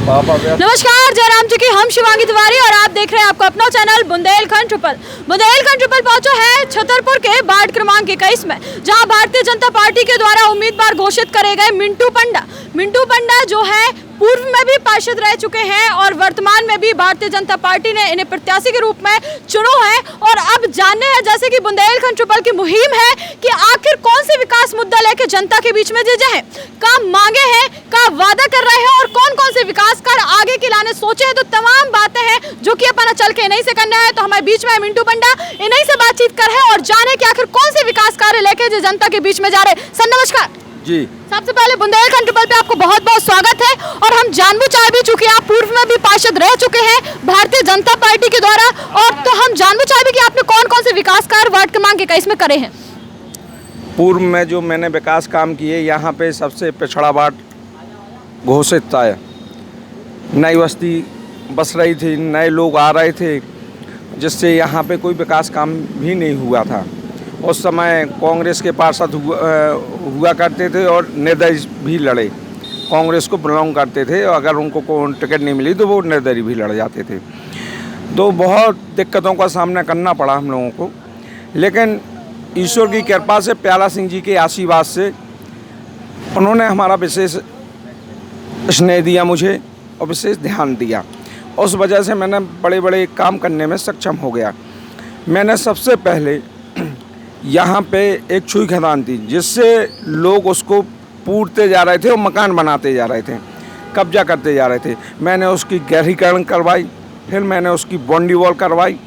नमस्कार, जयराम जी की हम शिवांगी तिवारी और आप देख रहे हैं आपका अपना channel Bundelkhand triple. Bundelkhand triple पहुंचो है छतरपुर के वार्ड क्रमांक 21 में, जहां भारतीय जनता पार्टी के द्वारा उम्मीदवार घोषित करे गए मिंटू पंडा जो है पूर्व में भी पार्षद रह चुके हैं और वर्तमान में भी भारतीय जनता पार्टी ने इन्हें प्रत्याशी के रूप में चुना है। और अब जानने हैं, जैसे कि बुंदेलखंड ट्रिपल की मुहिम है कि आखिर कौन से विकास मुद्दा लेकर जनता के बीच में जे हैं, का मांगे हैं, का वादा कर रहे हैं और कौन कौन से विकास कार्य आगे के लाने सोचे हैं। तो तमाम बातें हैं जो कि अपन चल के इन्हीं से करना है। तो हमारे बीच में मिंटू पंडा, इन्हीं से बातचीत कर है और जाने कि आखिर कौन से विकास कार्य लेके जो जनता के बीच में जा रहे। सर नमस्कार जी। सबसे पहले बुंदेलखंड ट्रिपल पे आपको बहुत बहुत स्वागत है और हम जानबूझ चाह भी चुके हैं, आप पूर्व में भी पार्षद रह चुके हैं भारतीय जनता पार्टी के द्वारा, और तो हम जानबूझ चाह भी कि आपने कौन कौन से विकास कार्य वार्ड क्रमांक 21 में करे हैं। पूर्व में जो मैंने विकास काम किए, यहाँ पे सबसे पिछड़ा वार्ड घोषित था। नई बस्ती बस रही थी, नए लोग आ रहे थे, जिससे यहाँ पे कोई विकास काम भी नहीं हुआ था। उस समय कांग्रेस के पार्षद हुआ करते थे और निर्दलीय भी लड़े, कांग्रेस को बिलोंग करते थे, और अगर उनको कोई टिकट नहीं मिली तो वो निर्दलीय भी लड़ जाते थे। तो बहुत दिक्कतों का सामना करना पड़ा हम लोगों को, लेकिन ईश्वर की कृपा से, प्याला सिंह जी के आशीर्वाद से उन्होंने हमारा विशेष स्नेह दिया मुझे और विशेष ध्यान दिया। उस वजह से मैंने बड़े बड़े काम करने में सक्षम हो गया। मैंने सबसे पहले यहाँ पे एक छुई खदान थी, जिससे लोग उसको पूरते जा रहे थे और मकान बनाते जा रहे थे, कब्जा करते जा रहे थे। मैंने उसकी गहरीकरण करवाई, फिर मैंने उसकी बाउंड्री वॉल करवाई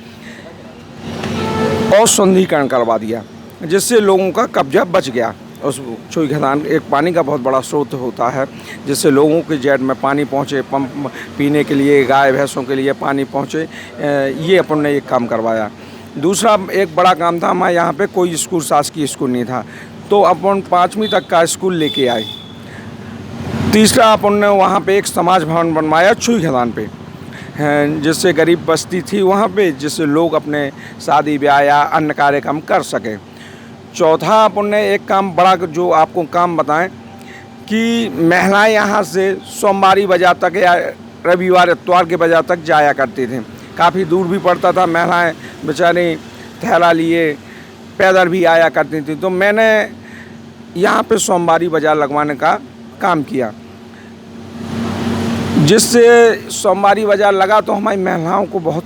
और सुंदरीकरण करवा दिया, जिससे लोगों का कब्जा बच गया। उस छुई खदान एक पानी का बहुत बड़ा स्रोत होता है, जिससे लोगों के जेड में पानी पहुँचे, पंप पीने के लिए, गाय भैंसों के लिए पानी पहुँचे। ये अपन ने एक काम करवाया। दूसरा एक बड़ा काम था, हमारे यहाँ पे कोई स्कूल, शासकीय स्कूल नहीं था, तो अपन 5वीं तक का स्कूल लेके आए। तीसरा अपन ने वहाँ पे एक समाज भवन बनवाया छुई खदान पे, जिससे गरीब बस्ती थी वहाँ पे, जिससे लोग अपने शादी ब्याह या अन्य कार्यक्रम कर सकें। चौथा अपन ने एक काम बड़ा जो आपको काम बताएं कि महिलाएं यहाँ से सोमवारी बाजार तक या रविवार इतवार के बाजार तक जाया करते थे। काफ़ी दूर भी पड़ता था, महिलाएं बेचारी थैला लिए पैदल भी आया करती थी। तो मैंने यहाँ पे सोमवारी बाजार लगवाने का काम किया, जिससे सोमवारी बाजार लगा तो हमारी महिलाओं को बहुत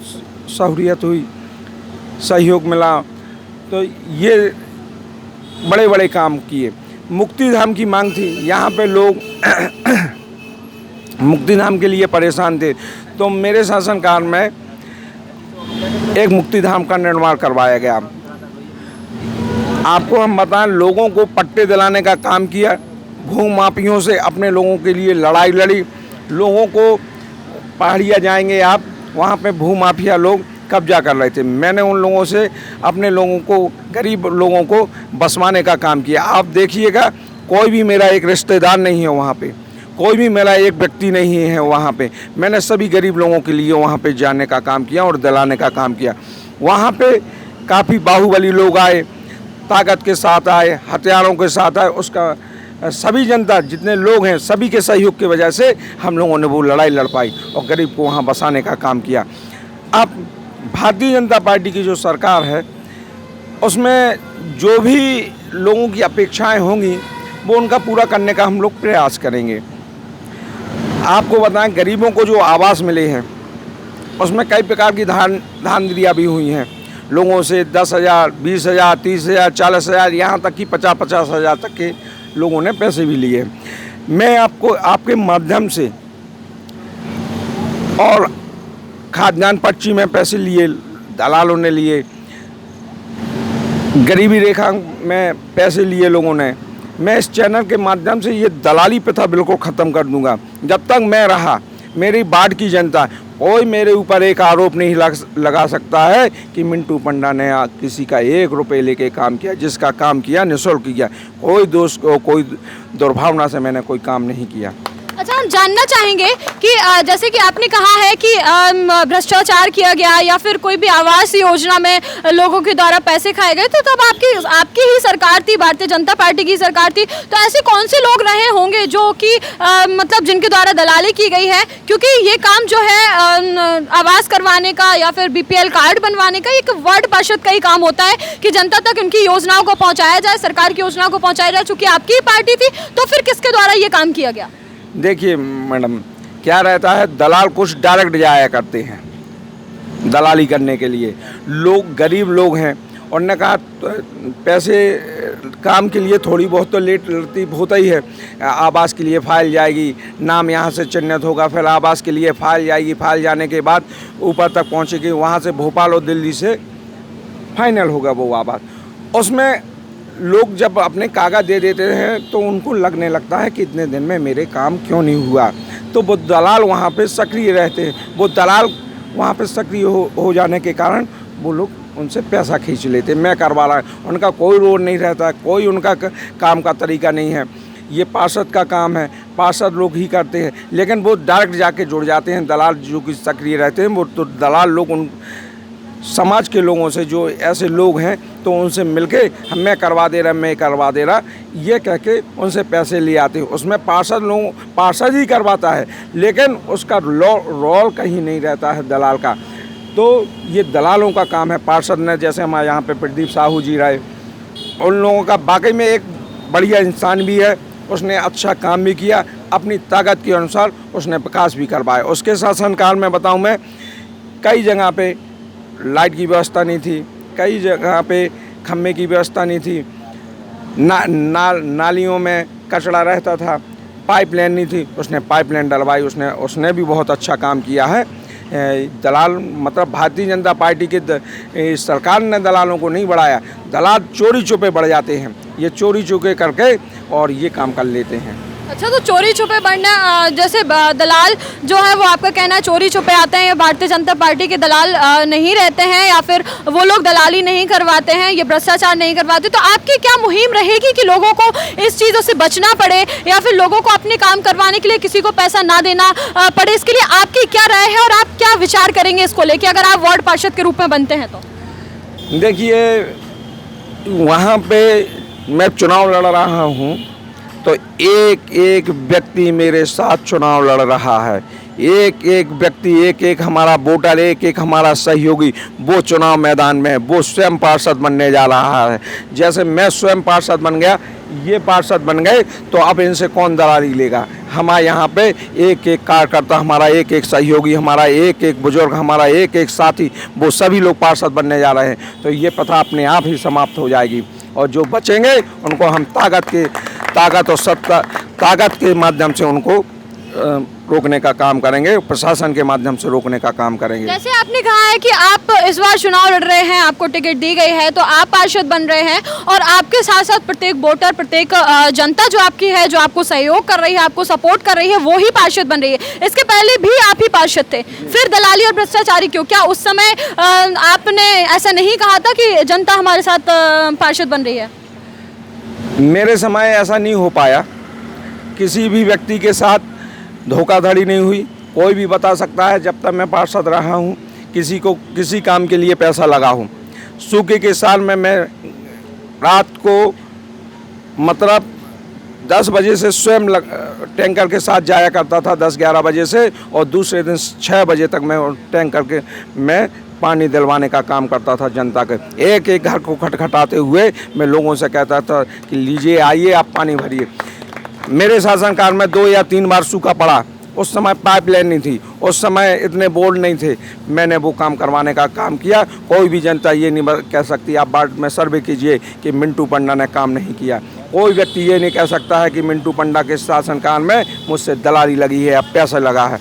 सहूलियत हुई, सहयोग मिला। तो ये बड़े बड़े काम किए। मुक्तिधाम की मांग थी, यहाँ पे लोग मुक्तिधाम के लिए परेशान थे, तो मेरे शासनकाल में एक मुक्तिधाम का निर्माण करवाया गया। आपको हम बताएं, लोगों को पट्टे दिलाने का काम किया, भूमाफियों से अपने लोगों के लिए लड़ाई लड़ी। लोगों को पहाड़िया जाएंगे आप, वहाँ पे भूमाफिया लोग कब्जा कर रहे थे। मैंने उन लोगों से अपने लोगों को, गरीब लोगों को बसवाने का काम किया। आप देखिएगा, कोई भी मेरा एक रिश्तेदार नहीं है वहाँ पे, कोई भी मेरा एक व्यक्ति नहीं है वहाँ पे। मैंने सभी गरीब लोगों के लिए वहाँ पे जाने का काम किया और दिलाने का काम किया। वहाँ पे काफ़ी बाहुबली लोग आए, ताकत के साथ आए, हथियारों के साथ आए। उसका सभी जनता, जितने लोग हैं, सभी के सहयोग की वजह से हम लोगों ने वो लड़ाई लड़ पाई और गरीब को वहाँ बसाने का काम किया। अब भारतीय जनता पार्टी की जो सरकार है, उसमें जो भी लोगों की अपेक्षाएँ होंगी वो उनका पूरा करने का हम लोग प्रयास करेंगे। आपको बताएं, गरीबों को जो आवास मिले हैं, उसमें कई प्रकार की धांधलियाँ भी हुई हैं। लोगों से 10,000, 20,000, 30,000, 40,000, यहाँ तक कि 50,000 तक के लोगों ने पैसे भी लिए। मैं आपको आपके माध्यम से, और खाद्यान्न पर्ची में पैसे लिए, दलालों ने लिए, गरीबी रेखा में पैसे लिए लोगों ने, मैं इस चैनल के माध्यम से ये दलाली प्रथा बिल्कुल ख़त्म कर दूंगा। जब तक मैं रहा, मेरी वार्ड की जनता, कोई मेरे ऊपर एक आरोप नहीं लगा सकता है कि मिंटू पंडा ने किसी का 1 रुपये लेके काम किया। जिसका काम किया निःशुल्क किया, कोई दोष, कोई दुर्भावना से मैंने कोई काम नहीं किया। अच्छा, हम जानना चाहेंगे कि जैसे कि आपने कहा है कि भ्रष्टाचार किया गया या फिर कोई भी आवास योजना में लोगों के द्वारा पैसे खाए गए, तो तब आपकी ही सरकार थी, भारतीय जनता पार्टी की सरकार थी, तो ऐसे कौन से लोग रहे होंगे जो कि मतलब जिनके द्वारा दलाली की गई है? क्योंकि ये काम जो है आवास करवाने का या फिर बीपीएल कार्ड बनवाने का एक वार्ड पार्षद का ही काम होता है कि जनता तक उनकी योजनाओं को पहुँचाया जाए, सरकार की योजनाओं को पहुँचाया जाए। चूँकि आपकी ही पार्टी थी, तो फिर किसके द्वारा ये काम किया गया? देखिए मैडम, क्या रहता है, दलाल कुछ डायरेक्ट जाया करते हैं दलाली करने के लिए। लोग गरीब लोग हैं, उन्होंने कहा पैसे काम के लिए थोड़ी बहुत तो लेट तरतीब होता ही है। आवास के लिए फाइल जाएगी, नाम यहाँ से चिन्हित होगा, फिर आवास के लिए फाइल जाएगी, फाइल जाने के बाद ऊपर तक पहुँचेगी, वहाँ से भोपाल और दिल्ली से फाइनल होगा वो आवास। उसमें लोग जब अपने कागज दे देते हैं तो उनको लगने लगता है कि इतने दिन में मेरे काम क्यों नहीं हुआ, तो वो दलाल वहाँ पे सक्रिय रहते हैं। वो दलाल वहाँ पे सक्रिय हो जाने के कारण वो लोग उनसे पैसा खींच लेते, मैं करवा रहा हूँ। उनका कोई रोल नहीं रहता, कोई उनका काम का तरीका नहीं है। ये पार्षद का काम है, पार्षद लोग ही करते हैं, लेकिन वो डायरेक्ट जाके जुड़ जाते हैं। दलाल जो कि सक्रिय रहते हैं, वो तो दलाल लोग उन समाज के लोगों से, जो ऐसे लोग हैं, तो उनसे मिलके मैं करवा दे रहा, मैं करवा दे रहा, ये कह के उनसे पैसे ले आते हैं। उसमें पार्षद ही करवाता है, लेकिन उसका रोल कहीं नहीं रहता है दलाल का। तो ये दलालों का काम है। पार्षद ने, जैसे हमारे यहाँ पे प्रदीप साहू जी रहे, उन लोगों का वाकई में एक बढ़िया इंसान भी है, उसने अच्छा काम भी किया, अपनी ताकत के अनुसार उसने विकास भी करवाया। उसके शासनकाल में बताऊँ मैं, कई जगह पे लाइट की व्यवस्था नहीं थी, कई जगह पे खम्भे की व्यवस्था नहीं थी, नालियों में कचरा रहता था, पाइपलाइन नहीं थी, उसने पाइपलाइन डलवाई। उसने भी बहुत अच्छा काम किया है। दलाल मतलब भारतीय जनता पार्टी के सरकार ने दलालों को नहीं बढ़ाया। दलाल चोरी छुपे बढ़ जाते हैं, ये चोरी छुपे करके और ये काम कर लेते हैं। अच्छा, तो चोरी छुपे बढ़ना, जैसे दलाल जो है वो आपका कहना है चोरी छुपे आते हैं, ये भारतीय जनता पार्टी के दलाल नहीं रहते हैं, या फिर वो लोग दलाली नहीं करवाते हैं, ये भ्रष्टाचार नहीं करवाते, तो आपकी क्या मुहिम रहेगी कि लोगों को इस चीज़ों से बचना पड़े या फिर लोगों को अपने काम करवाने के लिए किसी को पैसा ना देना पड़े? इसके लिए आपकी क्या राय है और आप क्या विचार करेंगे इसको लेकर, अगर आप वार्ड पार्षद के रूप में बनते हैं तो? देखिए, वहाँ पे मैं चुनाव लड़ रहा हूँ, तो एक एक व्यक्ति मेरे साथ चुनाव लड़ रहा है। एक एक व्यक्ति, एक एक हमारा वोटर, एक एक हमारा सहयोगी वो चुनाव मैदान में, वो स्वयं पार्षद बनने जा रहा है। जैसे मैं स्वयं पार्षद बन गया, ये पार्षद बन गए, तो अब इनसे कौन दलाली लेगा? हमारे यहाँ पे एक एक कार्यकर्ता, हमारा एक एक सहयोगी, हमारा एक एक बुजुर्ग, हमारा एक एक साथी, वो सभी लोग पार्षद बनने जा रहे हैं। तो ये प्रथा अपने आप ही समाप्त हो जाएगी, और जो बचेंगे उनको हम ताकत के माध्यम से उनको रोकने का काम करेंगे, प्रशासन के माध्यम से रोकने का काम करेंगे। जैसे आपने कहा है कि आप इस बार चुनाव लड़ रहे हैं, आपको टिकट दी गई है, तो आप पार्षद बन रहे हैं, और आपके साथ साथ प्रत्येक वोटर, प्रत्येक जनता जो आपकी है, जो आपको सहयोग कर रही है, आपको सपोर्ट कर रही है, वो ही पार्षद बन रही है। इसके पहले भी आप ही पार्षद थे, फिर दलाली और भ्रष्टाचारी क्यों? क्या उस समय आपने ऐसा नहीं कहा था कि जनता हमारे साथ पार्षद बन रही है? मेरे समय ऐसा नहीं हो पाया, किसी भी व्यक्ति के साथ धोखाधड़ी नहीं हुई। कोई भी बता सकता है, जब तक मैं पार्षद रहा हूँ, किसी को किसी काम के लिए पैसा लगा हूँ। सूखे के साल में मैं रात को मतलब 10 बजे से स्वयं टैंकर के साथ जाया करता था, 10-11 बजे से, और दूसरे दिन 6 बजे तक मैं टैंकर के मैं पानी दिलवाने का काम करता था जनता के। एक एक घर को खटखटाते हुए मैं लोगों से कहता था कि लीजिए, आइए, आप पानी भरिए। मेरे शासनकाल में 2 या 3 बार सूखा पड़ा। उस समय पाइपलाइन नहीं थी, उस समय इतने बोर्ड नहीं थे, मैंने वो काम करवाने का काम किया। कोई भी जनता ये नहीं कह सकती, आप वार्ड में सर्वे कीजिए कि मिंटू पंडा ने काम नहीं किया। कोई व्यक्ति ये नहीं कह सकता है कि मिंटू पंडा के शासनकाल में मुझसे दलाली लगी है या पैसा लगा है।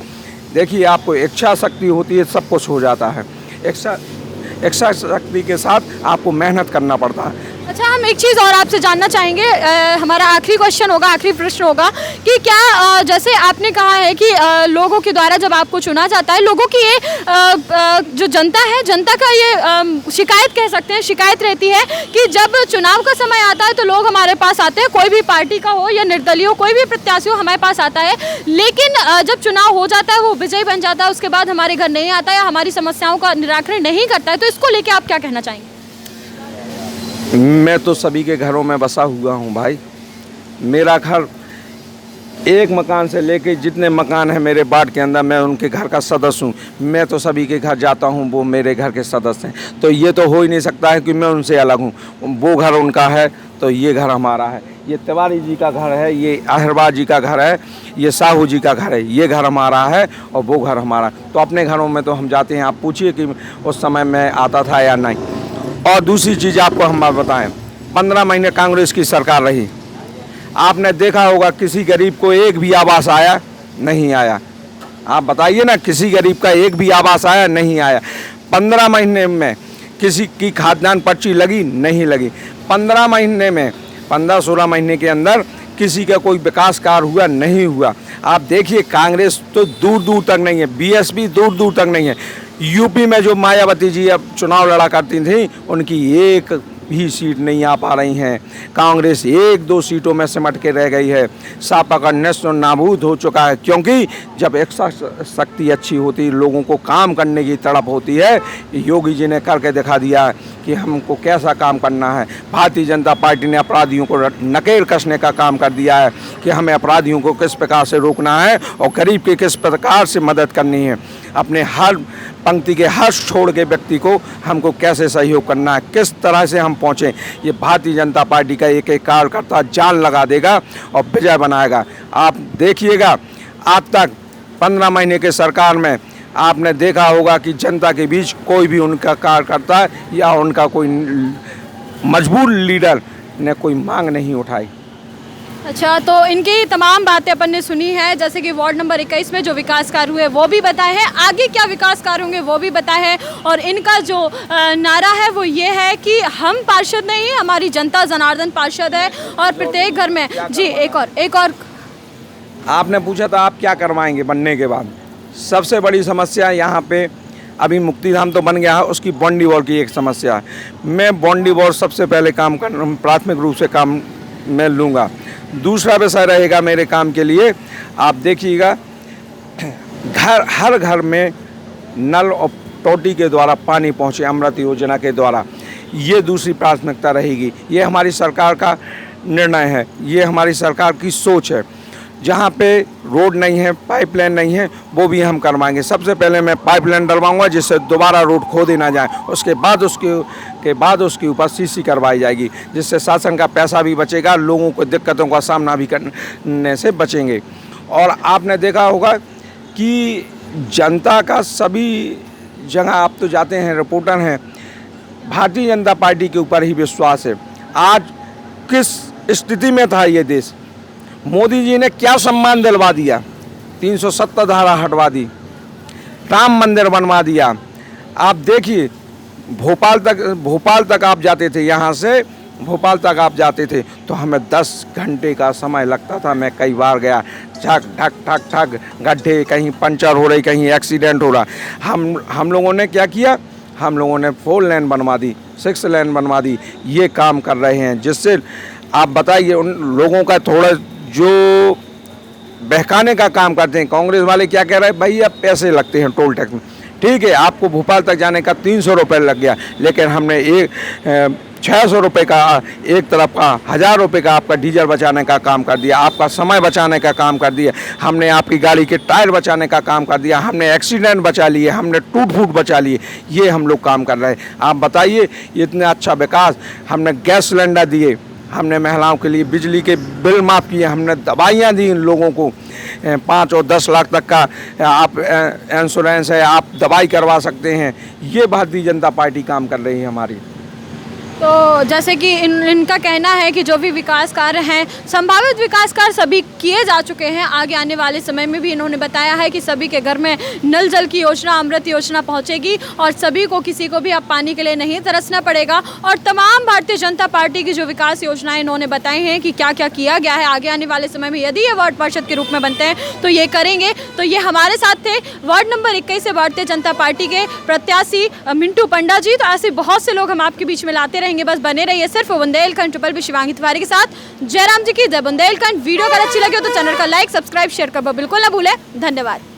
देखिए, आपको इच्छा शक्ति होती है, सब कुछ हो जाता है। इच्छा शक्ति के साथ आपको मेहनत करना पड़ता है। अच्छा, हम एक चीज़ और आपसे जानना चाहेंगे, हमारा आखिरी क्वेश्चन होगा, आखिरी प्रश्न होगा कि क्या जैसे आपने कहा है कि लोगों के द्वारा जब आपको चुना जाता है, लोगों की ये जो जनता है, जनता का ये शिकायत कह सकते हैं, शिकायत रहती है कि जब चुनाव का समय आता है तो लोग हमारे पास आते हैं, कोई भी पार्टी का हो या निर्दलीय हो, कोई भी प्रत्याशी हो हमारे पास आता है, लेकिन जब चुनाव हो जाता है, वो विजयी बन जाता है, उसके बाद हमारे घर नहीं आता या हमारी समस्याओं का निराकरण नहीं करता है, तो इसको लेकर आप क्या कहना चाहेंगे? मैं तो सभी के घरों में बसा हुआ हूँ भाई। मेरा घर एक मकान से लेके जितने मकान हैं मेरे वार्ड के अंदर, मैं उनके घर का सदस्य हूँ। मैं तो सभी के घर जाता हूँ, वो मेरे घर के सदस्य हैं। तो ये तो हो ही नहीं सकता है कि मैं उनसे अलग हूँ। वो घर उनका है तो ये घर हमारा है। ये तिवारी जी का घर है, ये अहिरबाज जी का घर है, ये साहू जी का घर है, ये घर हमारा है और वो घर हमारा। तो अपने घरों में तो हम जाते हैं। आप पूछिए कि उस समय मैं आता था या नहीं। और दूसरी चीज़ आपको हम बात बताएं, 15 महीने कांग्रेस की सरकार रही। आपने देखा होगा किसी गरीब को एक भी आवास आया? नहीं आया। आप बताइए ना, किसी गरीब का एक भी आवास आया? नहीं आया। 15 महीने में किसी की खाद्यान्न पर्ची लगी? नहीं लगी। 15 महीने में, 15-16 महीने के अंदर किसी का कोई विकास कार्य हुआ? नहीं हुआ। आप देखिए, कांग्रेस तो दूर दूर तक नहीं है, बीएसपी दूर दूर तक नहीं है। यूपी में जो मायावती जी अब चुनाव लड़ा करती थी, उनकी एक भी सीट नहीं आ पा रही हैं। कांग्रेस 1-2 सीटों में सिमट के रह गई है। सपा का नेस्तो नाबूद हो चुका है, क्योंकि जब एक शक्ति अच्छी होती, लोगों को काम करने की तड़प होती है, योगी जी ने करके दिखा दिया है कि हमको कैसा काम करना है। भारतीय जनता पार्टी ने अपराधियों को नकेल कसने का काम कर दिया है कि हमें अपराधियों को किस प्रकार से रोकना है और गरीब की किस प्रकार से मदद करनी है। अपने हर पंक्ति के हर छोड़ के व्यक्ति को हमको कैसे सहयोग करना है, किस तरह से हम पहुँचें, ये भारतीय जनता पार्टी का एक एक कार्यकर्ता जाल लगा देगा और विजय बनाएगा। आप देखिएगा, आज तक 15 महीने के सरकार में आपने देखा होगा कि जनता के बीच कोई भी उनका कार्यकर्ता या उनका कोई मजबूर लीडर ने कोई मांग नहीं उठाई। अच्छा, तो इनकी तमाम बातें अपन ने सुनी है, जैसे कि वार्ड नंबर 21 में जो विकास कार्य हुए वो भी बताए हैं, आगे क्या विकास कार्य होंगे वो भी बताए हैं, और इनका जो नारा है वो ये है कि हम पार्षद नहीं, हमारी जनता जनार्दन पार्षद है, और प्रत्येक घर में। जी, एक और आपने पूछा था आप क्या करवाएंगे बनने के बाद। सबसे बड़ी समस्या यहाँ पे अभी मुक्तिधाम तो बन गया है, उसकी बाउंड्री वॉल की एक समस्या है। मैं बाउंड्री वॉल सबसे पहले काम प्राथमिक रूप से काम मैं लूँगा। दूसरा विषय रहेगा मेरे काम के लिए, आप देखिएगा, हर घर में नल और टोटी के द्वारा पानी पहुँचे, अमृत योजना के द्वारा। ये दूसरी प्राथमिकता रहेगी। ये हमारी सरकार का निर्णय है, ये हमारी सरकार की सोच है। जहाँ पे रोड नहीं है, पाइपलाइन नहीं है, वो भी हम करवाएंगे। सबसे पहले मैं पाइपलाइन डलवाऊंगा जिससे दोबारा रोड खोदे ना जाए। उसके बाद उसके ऊपर सीसी करवाई जाएगी, जिससे शासन का पैसा भी बचेगा, लोगों को दिक्कतों का सामना भी करने से बचेंगे। और आपने देखा होगा कि जनता का सभी जगह, आप तो जाते हैं, रिपोर्टर हैं, भारतीय जनता पार्टी के ऊपर ही विश्वास है। आज किस स्थिति में था ये देश, मोदी जी ने क्या सम्मान दिलवा दिया, 370 धारा हटवा दी, राम मंदिर बनवा दिया। आप देखिए, भोपाल तक आप जाते थे, यहाँ से भोपाल तक आप जाते थे तो हमें 10 घंटे का समय लगता था। मैं कई बार गया, ठक ठक ठक ठक गड्ढे, कहीं पंचर हो रही, कहीं एक्सीडेंट हो रहा। हम लोगों ने क्या किया, हम लोगों ने 4 लेन बनवा दी, 6 लेन बनवा दी। ये काम कर रहे हैं, जिससे आप बताइए उन लोगों का थोड़ा जो बहकाने का काम करते हैं। कांग्रेस वाले क्या कह रहे हैं, भैया पैसे लगते हैं टोल टैक्स में। ठीक है, आपको भोपाल तक जाने का 300 रुपये लग गया, लेकिन हमने 600 रुपये का एक तरफ का, 1000 रुपये का आपका डीजल बचाने का काम कर दिया, आपका समय बचाने का काम कर दिया, हमने आपकी गाड़ी के टायर बचाने का काम कर दिया, हमने एक्सीडेंट बचा लिए, हमने टूट फूट बचा लिए। ये हम लोग काम कर रहे हैं। आप बताइए, इतना अच्छा विकास। हमने गैस सिलेंडर दिए, हमने महिलाओं के लिए बिजली के बिल माफ़ किए, हमने दवाइयाँ दी इन लोगों को, 5 और 10 लाख तक का आप इंश्योरेंस है, आप दवाई करवा सकते हैं। ये भारतीय जनता पार्टी काम कर रही है हमारी। तो जैसे कि इनका कहना है कि जो भी विकास कार्य हैं, संभावित विकास कार्य सभी किए जा चुके हैं। आगे आने वाले समय में भी इन्होंने बताया है कि सभी के घर में नल जल की योजना, अमृत योजना पहुंचेगी और सभी को, किसी को भी अब पानी के लिए नहीं तरसना पड़ेगा। और तमाम भारतीय जनता पार्टी की जो विकास योजनाएं इन्होंने बताई हैं कि क्या क्या किया गया है, आगे आने वाले समय में यदि ये वार्ड पार्षद के रूप में बनते हैं तो ये करेंगे। तो ये हमारे साथ थे वार्ड नंबर 21 से भारतीय जनता पार्टी के प्रत्याशी मिंटू पंडा जी। तो ऐसे बहुत से लोग हम आपके बीच में लाते रहेंगे, बस बने रहिए सिर्फ बुंदेलखंड ट्रिपल पे शिवांगी तिवारी के साथ। जयराम जी की जय। बुंदेलखंड वीडियो अगर अच्छी लगे हो तो चैनल का लाइक, सब्सक्राइब, शेयर करना बिल्कुल ना भूलें। धन्यवाद।